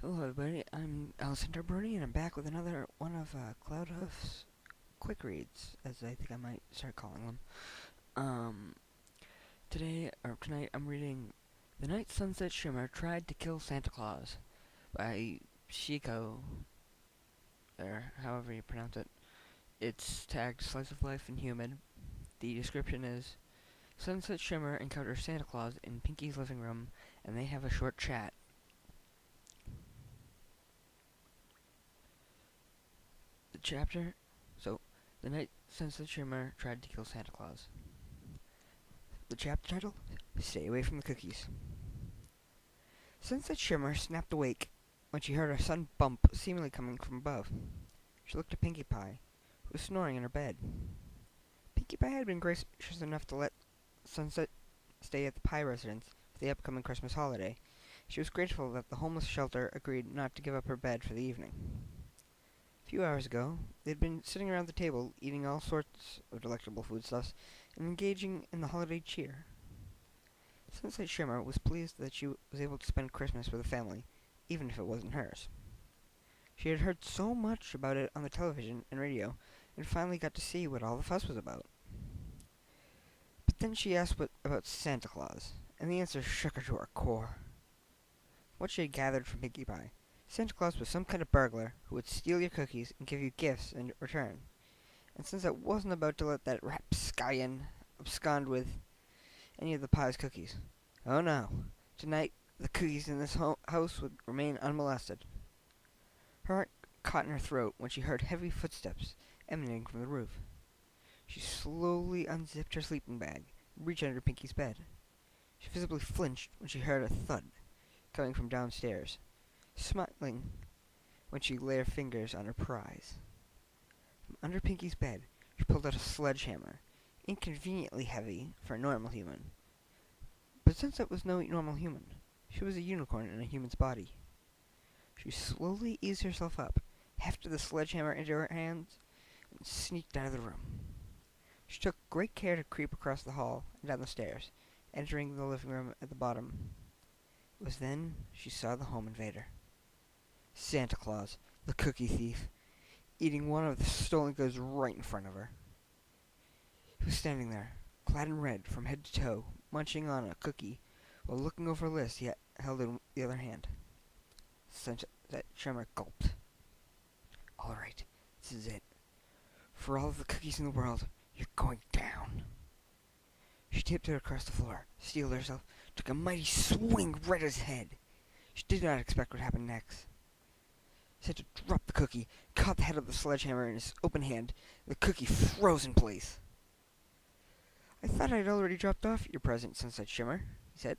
Hello everybody, I'm Alessandro Bruni and I'm back with another one of Cloudhuff's quick reads, as I think I might start calling them. Um, tonight I'm reading The Night Sunset Shimmer Tried to Kill Santa Claus by Syeekoh, or however you pronounce it. It's tagged Slice of Life and Human. The description is, Sunset Shimmer encounters Santa Claus in Pinky's living room and they have a short chat. The chapter, so, The Night Sunset Shimmer Tried to Kill Santa Claus. The chapter title, Stay Away from the Cookies. Sunset Shimmer snapped awake when she heard a sudden bump seemingly coming from above. She looked at Pinkie Pie, who was snoring in her bed. Pinkie Pie had been gracious enough to let Sunset stay at the Pie residence for the upcoming Christmas holiday. She was grateful that the homeless shelter agreed not to give up her bed for the evening. A few hours ago, they had been sitting around the table, eating all sorts of delectable foodstuffs, and engaging in the holiday cheer. Sunset Shimmer was pleased that she was able to spend Christmas with a family, even if it wasn't hers. She had heard so much about it on the television and radio, and finally got to see what all the fuss was about. But then she asked about Santa Claus, and the answer shook her to her core. What she had gathered from Pinkie Pie, Santa Claus was some kind of burglar who would steal your cookies and give you gifts in return. And since it wasn't about to let that rapscallion abscond with any of the pie's cookies. Oh no, tonight the cookies in this house would remain unmolested. Her heart caught in her throat when she heard heavy footsteps emanating from the roof. She slowly unzipped her sleeping bag and reached under Pinkie's bed. She visibly flinched when she heard a thud coming from downstairs, smiling when she laid her fingers on her prize. From under Pinkie's bed, she pulled out a sledgehammer, inconveniently heavy for a normal human. But Sunset was no normal human. She was a unicorn in a human's body. She slowly eased herself up, hefted the sledgehammer into her hands, and sneaked out of the room. She took great care to creep across the hall and down the stairs, entering the living room at the bottom. It was then she saw the home invader. Santa Claus, the cookie thief, eating one of the stolen goods right in front of her. He was standing there, clad in red from head to toe, munching on a cookie, while looking over a list he held in the other hand. Sunset Shimmer gulped. All right, this is it. For all of the cookies in the world, you're going down. She tiptoed across the floor, steeled herself, took a mighty swing right at his head. She did not expect what happened next. Santa dropped the cookie, caught the head of the sledgehammer in his open hand, and the cookie froze in place. I thought I'd already dropped off your present, Sunset Shimmer, he said,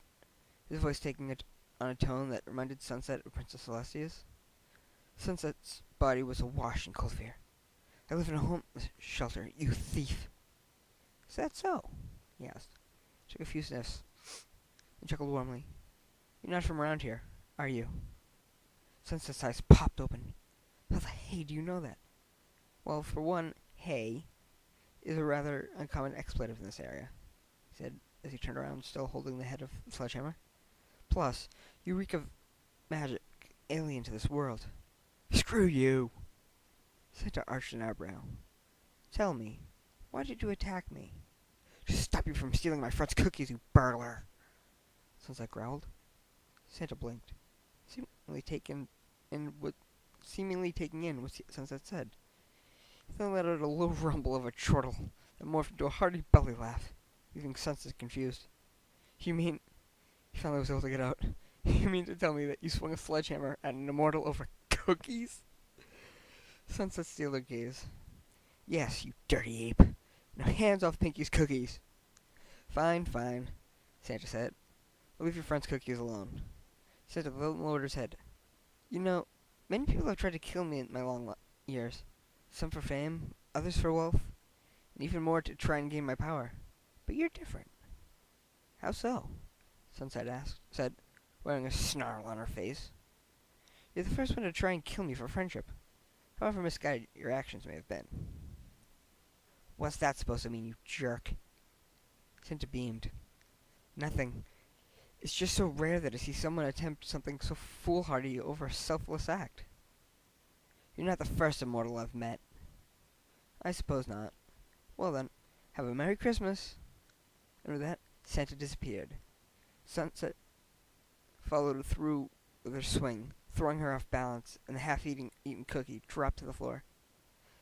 his voice taking it on a tone that reminded Sunset of Princess Celestia's. Sunset's body was awash in cold fear. I live in a homeless shelter, you thief. Is that so? He asked. Took a few sniffs, and chuckled warmly. You're not from around here, are you? Sunset's eyes popped open. How the hey do you know that? Well, for one, hey is a rather uncommon expletive in this area, he said as he turned around, still holding the head of the sledgehammer. Plus, you reek of magic alien to this world. Screw you! Santa arched an eyebrow. Tell me, why did you attack me? To stop you from stealing my friend's cookies, you burglar! Sunset growled. Santa blinked, seemingly taking in what Sunset said. He then let out a low rumble of a chortle that morphed into a hearty belly laugh, leaving Sunset confused. You mean, he finally was able to get out, you mean to tell me that you swung a sledgehammer at an immortal over cookies? Sunset steeled her gaze. Yes, you dirty ape. Now hands off Pinkie's cookies. Fine, fine, Santa said. I'll leave your friend's cookies alone. Santa lowered his head. You know, many people have tried to kill me in my long years. Some for fame, others for wealth, and even more to try and gain my power. But you're different. How so? Sunset said, wearing a snarl on her face. You're the first one to try and kill me for friendship, however misguided your actions may have been. What's that supposed to mean, you jerk? Santa beamed. Nothing. It's just so rare that I see someone attempt something so foolhardy over a selfless act. You're not the first immortal I've met. I suppose not. Well then, have a Merry Christmas. And with that, Santa disappeared. Sunset followed through with her swing, throwing her off balance, and the half-eaten cookie dropped to the floor.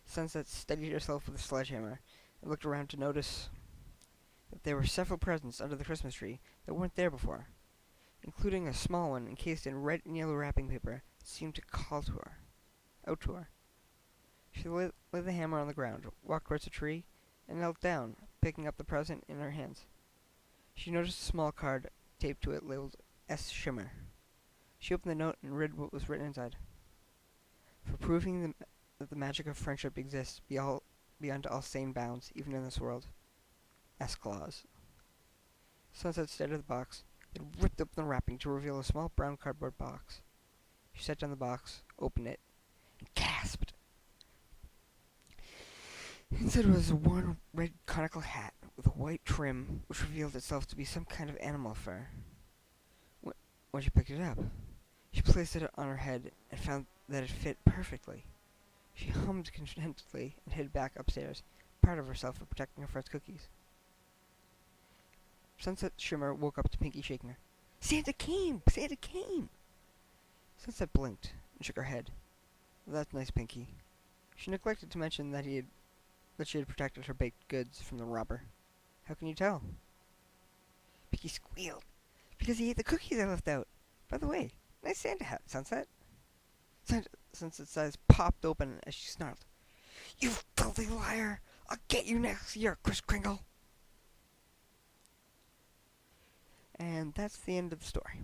Sunset steadied herself with a sledgehammer and looked around to notice that there were several presents under the Christmas tree that weren't there before, including a small one encased in red and yellow wrapping paper that seemed to call to her, out to her. She laid the hammer on the ground, walked towards the tree, and knelt down, picking up the present in her hands. She noticed a small card taped to it labeled S. Shimmer. She opened the note and read what was written inside. For proving that the magic of friendship exists beyond all sane bounds, even in this world. S. Claus. Sunset stared at the box, then ripped open the wrapping to reveal a small brown cardboard box. She set down the box, opened it, and gasped. Inside was a worn red conical hat with a white trim, which revealed itself to be some kind of animal fur. When she picked it up, she placed it on her head and found that it fit perfectly. She hummed contentedly and hid back upstairs, proud of herself for protecting her friend's cookies. Sunset Shimmer woke up to Pinky shaking her. Santa came! Santa came! Sunset blinked and shook her head. Well, that's nice, Pinky. She neglected to mention that she had protected her baked goods from the robber. How can you tell? Pinky squealed. Because he ate the cookies I left out. By the way, nice Santa hat, Sunset. Sunset's eyes popped open as she snarled. You filthy liar! I'll get you next year, Kris Kringle! And that's the end of the story.